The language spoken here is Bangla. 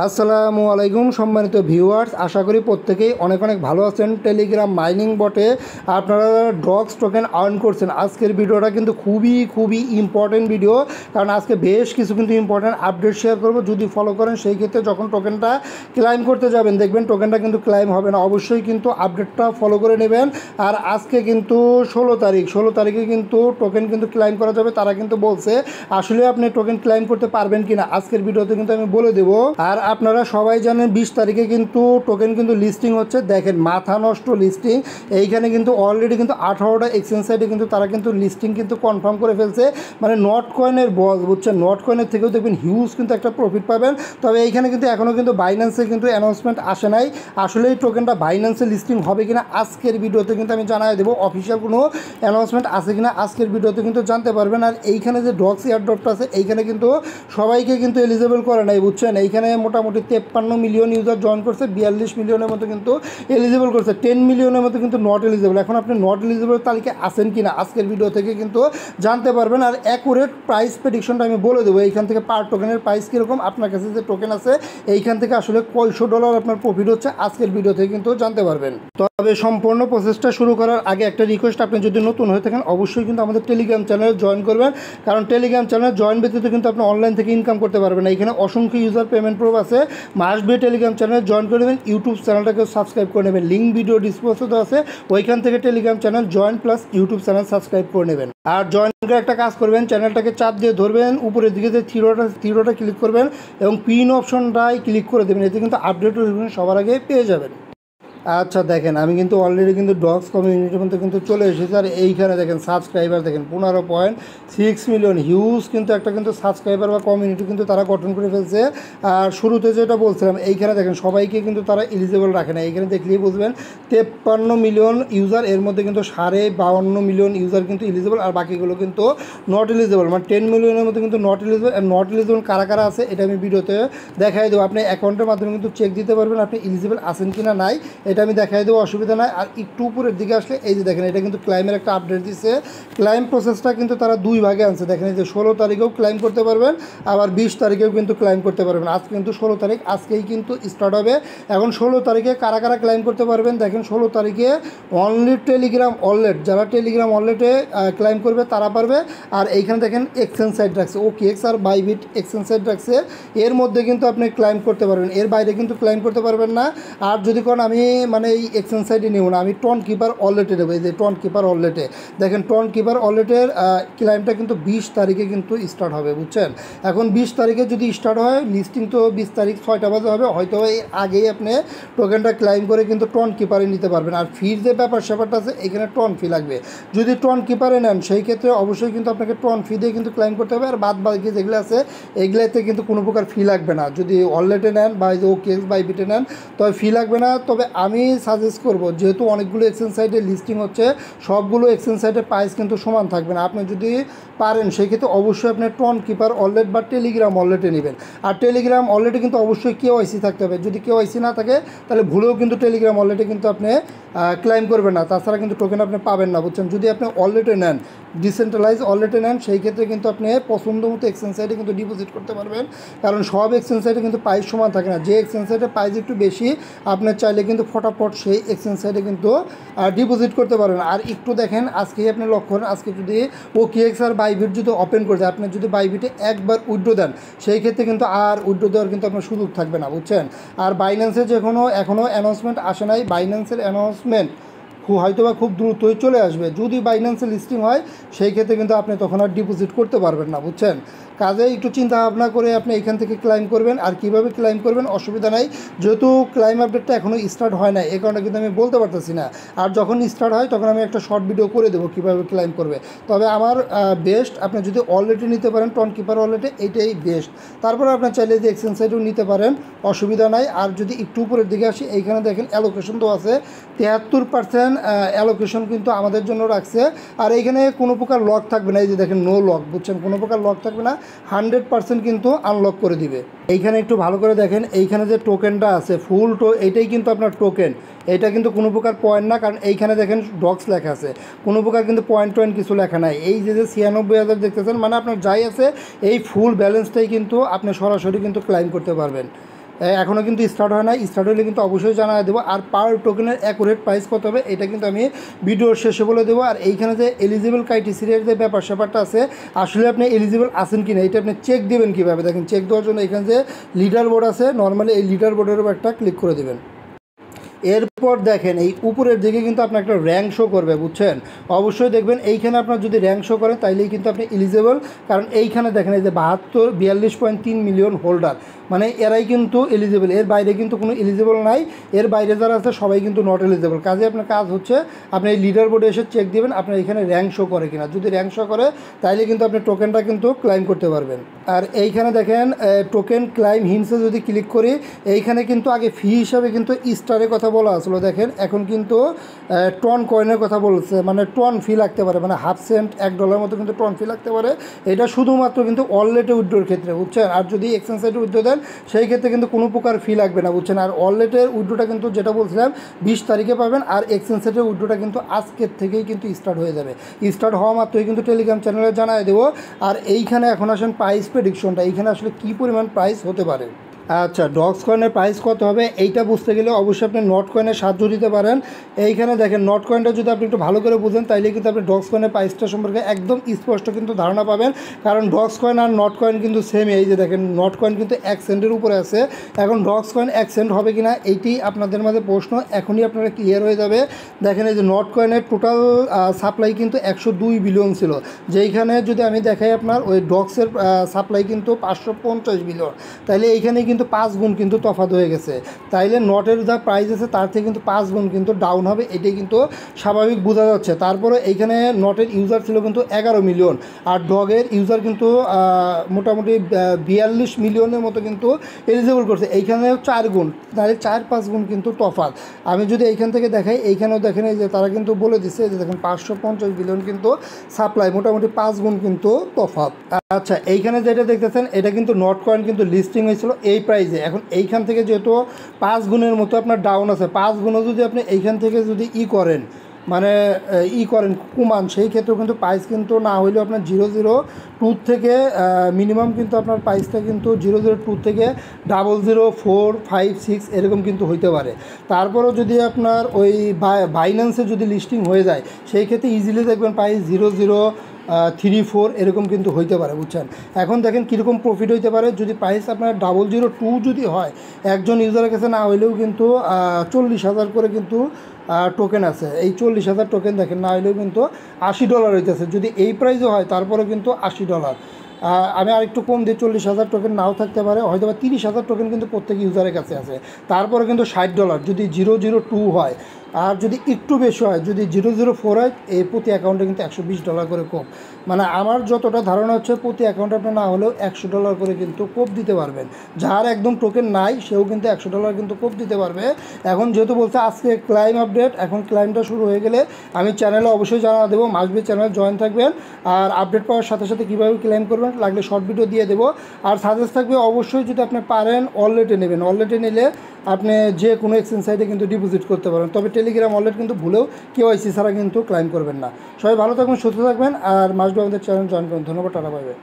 আসসালামু আলাইকুম সম্মানিত ভিউয়ার্স, আশা করি প্রত্যেকেই অনেক অনেক ভালো আছেন। টেলিগ্রাম মাইনিং বটে আপনারা ডগস টোকেন আর্ন করছেন। আজকের ভিডিওটা কিন্তু খুবই ইম্পর্টেন্ট ভিডিও, কারণ আজকে বেশ কিছু কিন্তু ইম্পর্টেন্ট আপডেট শেয়ার করব। যদি ফলো করেন সেই ক্ষেত্রে যখন টোকেনটা ক্লাইম করতে যাবেন দেখবেন টোকেনটা কিন্তু ক্লাইম হবে না। অবশ্যই কিন্তু আপডেটটা ফলো করে নেবেন। আর আজকে কিন্তু 16 তারিখে কিন্তু টোকেন কিন্তু ক্লাইম করা যাবে। তারা কিন্তু বলছে আসলে আপনি টোকেন ক্লাইম করতে পারবেন কিনা আজকের ভিডিওতে কিন্তু আমি বলে দেবো। আর আপনারা সবাই জানেন 20 তারিখে কিন্তু টোকেন কিন্তু লিস্টিং হচ্ছে। দেখেন মাথা নষ্ট লিস্টিং, এইখানে কিন্তু অলরেডি কিন্তু 18টা এক্সচেঞ্জ সাইটে কিন্তু তারা কিন্তু লিস্টিং কিন্তু কনফার্ম করে ফেলছে। মানে নট কয়েনের বস বুঝছেন, নট কয়েনের থেকেও দেখবেন হিউজ কিন্তু একটা প্রফিট পাবেন। তবে এইখানে কিন্তু এখনও কিন্তু বাইন্যান্সে কিন্তু অ্যানাউন্সমেন্ট আসে নাই। আসলে এই টোকেনটা বাইন্যান্সে লিস্টিং হবে কিনা আজকের ভিডিওতে কিন্তু আমি জানাই দেবো। অফিসিয়াল কোনো অ্যানাউন্সমেন্ট আছে কিনা আজকের ভিডিওতে কিন্তু জানতে পারবেন। আর এইখানে যে ডগস এয়ারড্রপটা আছে এইখানে কিন্তু সবাইকে কিন্তু এলিজিবল করে নাই বুঝছেন। এইখানে মোটামুটি 53 মিলিয়ন ইউজার জয়েন করছে, 42 মিলিয়নের মতো কিন্তু এলিজিবল করছে, 10 মিলিয়নের মতো কিন্তু নট এলিজিবল। এখন আপনি নট এলিজিবল তালিকায় আছেন কিনা আজকের ভিডিও থেকে কিন্তু জানতে পারবেন। আর অ্যাকুরেট প্রাইস প্রেডিকশনটা আমি বলে দেবো। এইখান থেকে পার টোকেনের প্রাইস কীরকম, আপনার কাছে যে টোকেন আছে এইখান থেকে আসলে কয়শো ডলার আপনার প্রফিট হচ্ছে আজকের ভিডিও থেকে কিন্তু জানতে পারবেন। তবে সম্পূর্ণ প্রসেসটা শুরু করার আগে একটা রিকোয়েস্ট, আপনি যদি নতুন হয়ে থাকেন অবশ্যই কিন্তু আমাদের টেলিগ্রাম চ্যানেলে জয়েন করবেন, কারণ টেলিগ্রাম চ্যানেলে জয়েন ব্যতীত কিন্তু আপনি অনলাইন থেকে ইনকাম করতে পারবেন না। এখানে অসংখ্য ইউজার পেমেন্ট প্রুফ আছে। মাস্ট বি টেলিগ্রাম চ্যানেলে জয়েন করে নেবেন, ইউটিউব চ্যানেলটাকে সাবস্ক্রাইব করে নেবেন। লিঙ্ক ভিডিও ডিসক্রিপশনে দেওয়া আছে, ওইখান থেকে Telegram channel join plus YouTube channel subscribe করে নেবেন। আর জয়েন করে একটা কাজ করবেন, চ্যানেলটাকে চাপ দিয়ে ধরবেন, উপরের দিকে যে থ্রিডোটা ক্লিক করবেন এবং পিন অপশনটাই ক্লিক করে দেবেন। এতে কিন্তু আপডেট সবার আগে পেয়ে যাবেন। আচ্ছা দেখেন, আমি কিন্তু অলরেডি কিন্তু ডগস কমিউনিটির মধ্যে কিন্তু চলে এসেছি। আর এইখানে দেখেন সাবস্ক্রাইবার দেখেন 15.6 মিলিয়ন, হিউজ কিন্তু একটা কিন্তু সাবস্ক্রাইবার বা কমিউনিটি কিন্তু তারা গঠন করে ফেলছে। আর শুরুতে যেটা বলছিলাম এইখানে দেখেন সবাইকে কিন্তু তারা এলিজিবল রাখে না। এইখানে দেখলেই বুঝবেন 53 মিলিয়ন ইউজার, এর মধ্যে কিন্তু 52.5 মিলিয়ন ইউজার কিন্তু এলিজিবল, আর বাকিগুলো কিন্তু নট এলিজিবল। মানে 10 মিলিয়নের মধ্যে কিন্তু not eligible. Are not eligible কারা কারা আছে এটা আমি ভিডিওতে দেখাই দেবো। আপনি অ্যাকাউন্টের মাধ্যমে কিন্তু চেক দিতে পারবেন আপনি এলিজিবল আছেন কি না নাই, এটা আমি দেখাই দেবো, অসুবিধা নাই। আর একটু উপরের দিকে আসলে এই যে দেখেন এটা কিন্তু ক্লাইমের একটা আপডেট দিচ্ছে। ক্লাইম প্রসেসটা কিন্তু তারা দুই ভাগে আনছে। দেখেন এই যে 16 তারিখেও ক্লাইম করতে পারবেন, আবার 20 তারিখেও কিন্তু ক্লাইম করতে পারবেন। আজকে কিন্তু 16 তারিখ, আজকেই কিন্তু স্টার্ট হবে। এখন 16 তারিখে কারা কারা ক্লাইম করতে পারবেন দেখেন। 16 তারিখে অনলি টেলিগ্রাম ওয়ালেট, যারা টেলিগ্রাম ওয়ালেটে ক্লাইম করবে তারা পারবে। আর এইখানে দেখেন এক্সচেঞ্জ সাইট রাখছে, OKX আর বাইবিট এক্সচেঞ্জ সাইট রাখছে, এর মধ্যে কিন্তু আপনি ক্লাইম করতে পারবেন, এর বাইরে কিন্তু ক্লাইম করতে পারবেন না। আর যদি কোন আমি মানে এই এক্সচেঞ্জ সাইটে নেব না, আমি টন কিপার ওয়ালেটে দেবো। এই যে টন কিপার ওয়ালেটে দেখেন, টন কিপার ওয়ালেটের ক্লাইমটা কিন্তু 20 তারিখে কিন্তু স্টার্ট হবে বুঝছেন। এখন 20 তারিখে যদি স্টার্ট হয়, লিস্টিং তো 20 তারিখ 6টা বাজে হবে, হয়তো এই আগেই আপনি টোকেনটা ক্লাইম করে কিন্তু টন কিপারে নিতে পারবেন। আর ফির যে ব্যাপারটা আছে এখানে টন ফি লাগবে। যদি টন কিপারে নেন সেই ক্ষেত্রে অবশ্যই কিন্তু আপনাকে টন ফি দিয়ে কিন্তু ক্লাইম করতে হবে। আর বাদ বাকি যেগুলো আছে এগুলোতে কিন্তু কোনো প্রকার ফি লাগবে না। যদি ওয়ালেটে নেন বা এই যে OKX বাইবিটে নেন তবে ফি লাগবে না। তবে আমি সাজেস্ট করব, যেহেতু অনেকগুলো এক্সচেঞ্জ সাইটে লিস্টিং হচ্ছে, সবগুলো এক্সচেঞ্জ সাইটের প্রাইস কিন্তু সমান থাকবে না। আপনি যদি পারেন সেই ক্ষেত্রে অবশ্যই আপনি টন কিপার ওয়ালেট বা টেলিগ্রাম ওয়ালেটে নেবেন। আর টেলিগ্রাম ওয়ালেটে কিন্তু অবশ্যই KYC থাকতে হবে। যদি KYC না থাকে তাহলে ভুলেও কিন্তু টেলিগ্রাম ওয়ালেটে কিন্তু আপনি ক্লাইম করবেন না, তাছাড়া কিন্তু টোকেন আপনি পাবেন না বুঝছেন। যদি আপনি ওয়ালেটে নেন, ডিসেন্ট্রালাইজ ওয়ালেটে নেন, সেই ক্ষেত্রে কিন্তু আপনি পছন্দ মতো এক্সচেঞ্জ সাইটে কিন্তু ডিপোজিট করতে পারবেন। কারণ সব এক্সচেঞ্জ সাইটে কিন্তু প্রাইস সমান থাকে না। যে এক্সচেঞ্জ সাইটে প্রাইস একটু বেশি আপনার চাইলে কিন্তু ফটাফট সেই এক্সচেঞ্জ সাইটে কিন্তু ডিপোজিট করতে পারবেন। আর একটু দেখেন আজকেই আপনি লক্ষ্য করেন, আজকে যদি OKX আর বাইবিট যদি ওপেন করে দেয়, আপনি যদি বাইবিটে একবার উইথড্র দেন সেই ক্ষেত্রে কিন্তু আর উইথড্র দেওয়ার কিন্তু আপনার সুযোগ থাকবে না বুঝছেন। আর বাইন্যান্সে এখনও অ্যানাউন্সমেন্ট আসে নাই, বাইন্যান্সের অ্যানাউন্সমেন্ট হয়তো বা খুব দ্রুতই চলে আসবে। যদি বাইন্যান্সে লিস্টিং হয় সেই ক্ষেত্রে কিন্তু আপনি তখন আর ডিপোজিট করতে পারবেন না বুঝছেন। কাজে একটু চিন্তা ভাবনা করে আপনি এখান থেকে ক্লাইম করবেন। আর কীভাবে ক্লাইম করবেন অসুবিধা নাই, যেহেতু ক্লাইম আপডেটটা এখনও স্টার্ট হয় না এই কারণে কিন্তু আমি বলতে পারতেছি না। আর যখন স্টার্ট হয় তখন আমি একটা শর্ট ভিডিও করে দেবো কীভাবে ক্লাইম করবে। তবে আমার বেস্ট আপনি যদি ওয়ালেটে নিতে পারেন, টন কিপার ওয়ালেটে, এইটাই বেস্ট। তারপরে আপনার চাইলে যে এক্সচেঞ্জ সাইটেও নিতে পারেন, অসুবিধা নাই। আর যদি একটু উপরের দিকে আসি, এইখানে দেখেন অ্যালোকেশন তো আছে, 73% অ্যালোকেশন কিন্তু আমাদের জন্য রাখছে। আর এইখানে কোনো প্রকার লক থাকবে না, এই যে দেখেন নো লক বুঝছেন, কোনো প্রকার লক থাকবে না, 100% কিন্তু আনলক করে দিবে। এইখানে একটু ভালো করে দেখেন, এইখানে যে টোকেনটা আছে ফুল এইটাই কিন্তু আপনার টোকেন, এটা কিন্তু কোনো প্রকার পয়েন্ট না। কারণ এইখানে দেখেন ডক্স লেখা আছে, কোনো প্রকার কিন্তু পয়েন্ট কিছু লেখা নাই। এই যে 96,000 দেখতেছেন, মানে আপনার যাই আছে এই ফুল ব্যালেন্সটাই কিন্তু আপনি সরাসরি কিন্তু ক্লাইম করতে পারবেন। এখনও কিন্তু স্টার্ট হয় না, স্টার্ট হলে কিন্তু অবশ্যই জানা দেবো। আর পার টোকেনের অ্যাকুরেট প্রাইস কত হবে এটা কিন্তু আমি ভিডিওর শেষে বলে দেবো। আর এইখানে যে এলিজিবল ক্রাইটেরিয়ার যে ব্যাপারটা আছে, আসলে আপনি এলিজিবল আছেন কি না এটা আপনি চেক দেবেন কীভাবে, দেখেন চেক দেওয়ার জন্য এখানে যে লিডার বোর্ড আছে, নর্মালি এই লিডার বোর্ডের উপর একটা ক্লিক করে দেবেন। এরপর দেখেন এই উপরের দিকে কিন্তু আপনার একটা র্যাঙ্ক শো করবে, বুঝছেন। অবশ্যই দেখবেন এইখানে আপনার যদি র্যাঙ্ক শো করেন তাইলেই কিন্তু আপনি এলিজেবল, কারণ এইখানে দেখেন এই যে 42.3 মিলিয়ন হোল্ডার, মানে এরাই কিন্তু এলিজেবল, এর বাইরে কিন্তু কোনো এলিজেবল নাই। এর বাইরে যারা আছে সবাই কিন্তু নট এলিজেবল। কাজে আপনার কাজ হচ্ছে আপনি এই লিডার বোর্ডে এসে চেক দেবেন আপনার এখানে র্যাঙ্ক শো করে কিনা। যদি র্যাঙ্ক শো করে তাইলে কিন্তু আপনি টোকেনটা কিন্তু ক্লাইম করতে পারবেন। আর এইখানে দেখেন টোকেন ক্লাইম হিন্টসে যদি ক্লিক করি, এইখানে কিন্তু আগে ফি হিসাবে কিন্তু স্টারের কথা বলা আসলো, দেখেন এখন কিন্তু টন কয়েনের কথা বলছে, মানে টন ফি লাগতে পারে, মানে হাফ সেন্ট $1 মতো কিন্তু টন ফি লাগতে পারে। এটা শুধুমাত্র কিন্তু ওয়ালেটে উইথড্রোর ক্ষেত্রে, বুঝছেন। আর যদি এক্সচেঞ্জ সাইটে উইথড্রো দেন সেই ক্ষেত্রে কিন্তু কোনো প্রকার ফি লাগবে না, বুঝছেন। আর ওয়ালেটের উইথড্রোটা কিন্তু যেটা বলছিলাম 20 তারিখে পাবেন। আর এক্সচেঞ্জ সাইটের উইথড্রোটা কিন্তু আজকের থেকেই কিন্তু স্টার্ট হয়ে যাবে। স্টার্ট হওয়া মাত্রই কিন্তু টেলিগ্রাম চ্যানেলে জানাই দেবো। আর এইখানে এখন আসেন প্রাইস প্রেডিকশনটা, এইখানে আসলে কী পরিমাণ প্রাইস হতে পারে। আচ্ছা, ডক্স কয়েনের প্রাইস কত হবে এইটা বুঝতে গেলে অবশ্যই আপনি নট কয়েনের সাহায্য দিতে পারেন। এইখানে দেখেন নট কয়েনটা যদি আপনি একটু ভালো করে বুঝেন তাইলে কিন্তু আপনি ডক্স কয়েনের প্রাইসটা সম্পর্কে একদম স্পষ্ট কিন্তু ধারণা পাবেন। কারণ ডক্স কয়েন আর নট কয়েন কিন্তু সেম। এই যে দেখেন নট কয়েন কিন্তু 1 সেন্টের উপরে আছে, এখন ডক্স কয়েন 1 সেন্ট হবে কি না এইটি আপনাদের মাঝে প্রশ্ন, এখনই আপনারা ক্লিয়ার হয়ে যাবে। দেখেন এই যে নট কয়েনের টোটাল সাপ্লাই কিন্তু 102 বিলিয়ন ছিল, যেইখানে যদি আমি দেখাই আপনার ওই ডক্সের সাপ্লাই কিন্তু 550 বিলিয়ন, তাইলে এইখানে কিন্তু 5 গুণ কিন্তু তফাৎ হয়ে গেছে। তাইলে নটের যা প্রাইস আছে তার থেকে কিন্তু 5 গুণ কিন্তু ডাউন হবে, এটাই কিন্তু স্বাভাবিক বোঝা যাচ্ছে। তারপরে এইখানে নটের ইউজার ছিল কিন্তু 11 মিলিয়ন, আর ডগের ইউজার কিন্তু মোটামুটি 42 মিলিয়নের মতো কিন্তু এলিজিবল করছে, এইখানেও 4 গুণ, তাহলে 4-5 গুণ কিন্তু তফাৎ। আমি যদি এইখান থেকে দেখাই, এইখানেও দেখেন এই যে তারা কিন্তু বলে দিচ্ছে যে দেখেন 550 বিলিয়ন কিন্তু সাপ্লাই, মোটামুটি 5 গুণ কিন্তু তফাৎ। আচ্ছা, এইখানে যেটা দেখতেছেন এটা কিন্তু নট কয়েন কিন্তু লিস্টিং হয়েছিল এই প্রাইসে। এখন এইখান থেকে যেহেতু 5 গুণের মতো আপনার ডাউন আছে, 5 গুণও যদি আপনি এইখান থেকে যদি করেন, মানে কুমান, সেই ক্ষেত্রেও কিন্তু প্রাইস কিন্তু না হইলেও আপনার 002 থেকে মিনিমাম কিন্তু আপনার প্রাইসটা কিন্তু 002 থেকে 00456 এরকম কিন্তু হইতে পারে। তারপরেও যদি আপনার ওই বাইন্যান্সে যদি লিস্টিং হয়ে যায় সেই ক্ষেত্রে ইজিলি দেখবেন প্রাইস 003-4 এরকম কিন্তু হইতে পারে, বুঝছেন। এখন দেখেন কীরকম প্রফিট হইতে পারে যদি প্রাইস আপনার 002 যদি হয়, একজন ইউজারের কাছে না হইলেও কিন্তু 40,000 করে কিন্তু টোকেন আছে। এই 40,000 টোকেন দেখেন না হইলেও কিন্তু $80 হইতেছে। যদি এই প্রাইসও হয় তারপরেও কিন্তু $80। আমি আরেকটু কম দিই, 40,000 টোকেন নাও থাকতে পারে, হয়তো বা 30,000 টোকেন কিন্তু প্রত্যেক ইউজারের কাছে আছে। তারপরে কিন্তু $60 যদি 002 হয়। আর যদি একটু বেশি হয়, যদি 004 হয়, এই প্রতি অ্যাকাউন্টে কিন্তু $120 করে কোপ, মানে আমার যতটা ধারণা হচ্ছে প্রতি অ্যাকাউন্টে আপনার না হলেও $100 করে কিন্তু কোপ দিতে পারবেন। যার একদম টোকেন নাই সেও কিন্তু $100 কিন্তু কোপ দিতে পারবে। এখন যেহেতু বলছে আজকে ক্লাইম আপডেট, এখন ক্লাইমটা শুরু হয়ে গেলে আমি চ্যানেলে অবশ্যই জানা দেবো, মাসবি চ্যানেল জয়েন থাকবেন। আর আপডেট পাওয়ার সাথে সাথে কীভাবে ক্লাইম করবেন লাগলে শর্ট ভিডিও দিয়ে দেবো। আর সাজেস্ট থাকবে অবশ্যই যদি আপনি পারেন ওয়ালেটে নেবেন, ওয়ালেটে নিলে আপনি যে কোনো এক্সচেঞ্জ সাইটে কিন্তু ডিপোজিট করতে পারেন। তবে টেলিগ্রাম ওয়ালেট কিন্তু ভুলেও KYC ছাড়া কিন্তু ক্লাইম করবেন না। সবাই ভালো থাকবেন, সুস্থ থাকবেন, আর মাসবি আমাদের চ্যানেল জয়েন করুন। ধন্যবাদ, টাটা, বাই বাই।